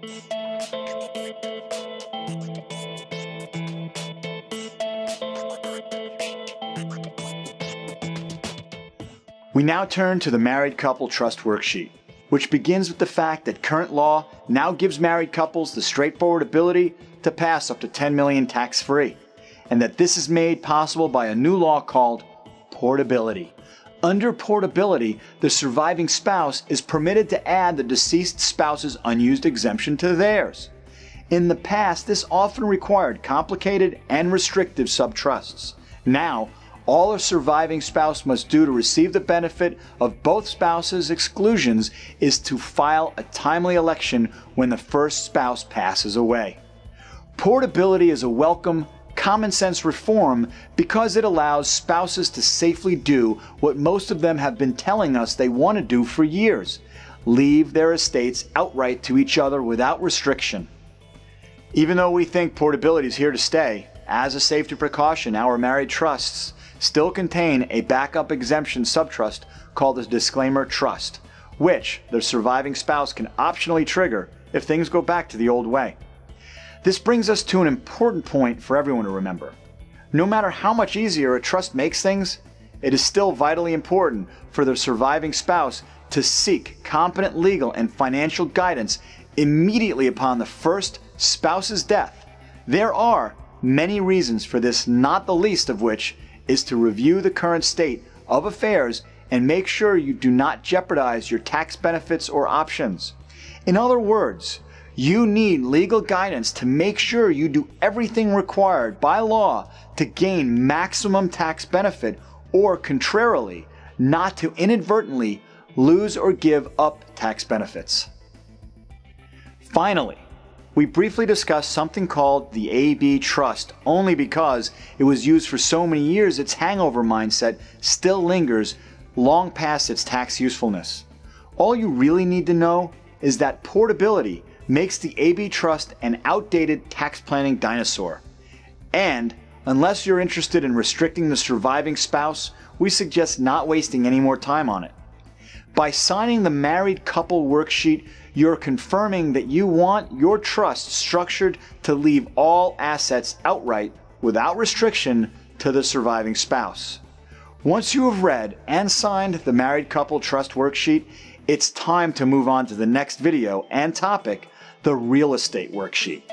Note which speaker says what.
Speaker 1: We now turn to the Married Couple Trust Worksheet, which begins with the fact that current law now gives married couples the straightforward ability to pass up to $10 million tax-free, and that this is made possible by a new law called portability. Under portability, the surviving spouse is permitted to add the deceased spouse's unused exemption to theirs. In the past, this often required complicated and restrictive subtrusts. Now, all a surviving spouse must do to receive the benefit of both spouses' exclusions is to file a timely election when the first spouse passes away. Portability is a welcome, common-sense reform because it allows spouses to safely do what most of them have been telling us they want to do for years: leave their estates outright to each other without restriction. Even though we think portability is here to stay, as a safety precaution, our married trusts still contain a backup exemption subtrust called a disclaimer trust, which the surviving spouse can optionally trigger if things go back to the old way. This brings us to an important point for everyone to remember. No matter how much easier a trust makes things, it is still vitally important for the surviving spouse to seek competent legal and financial guidance immediately upon the first spouse's death. There are many reasons for this, not the least of which is to review the current state of affairs and make sure you do not jeopardize your tax benefits or options. In other words, you need legal guidance to make sure you do everything required by law to gain maximum tax benefit, or contrarily, not to inadvertently lose or give up tax benefits. Finally, we briefly discussed something called the AB Trust only because it was used for so many years its hangover mindset still lingers long past its tax usefulness. All you really need to know is that portability makes the AB Trust an outdated tax planning dinosaur. And unless you're interested in restricting the surviving spouse, we suggest not wasting any more time on it. By signing the Married Couple Worksheet, you're confirming that you want your trust structured to leave all assets outright without restriction to the surviving spouse. Once you have read and signed the Married Couple Trust Worksheet, it's time to move on to the next video and topic, the Real Estate Worksheet.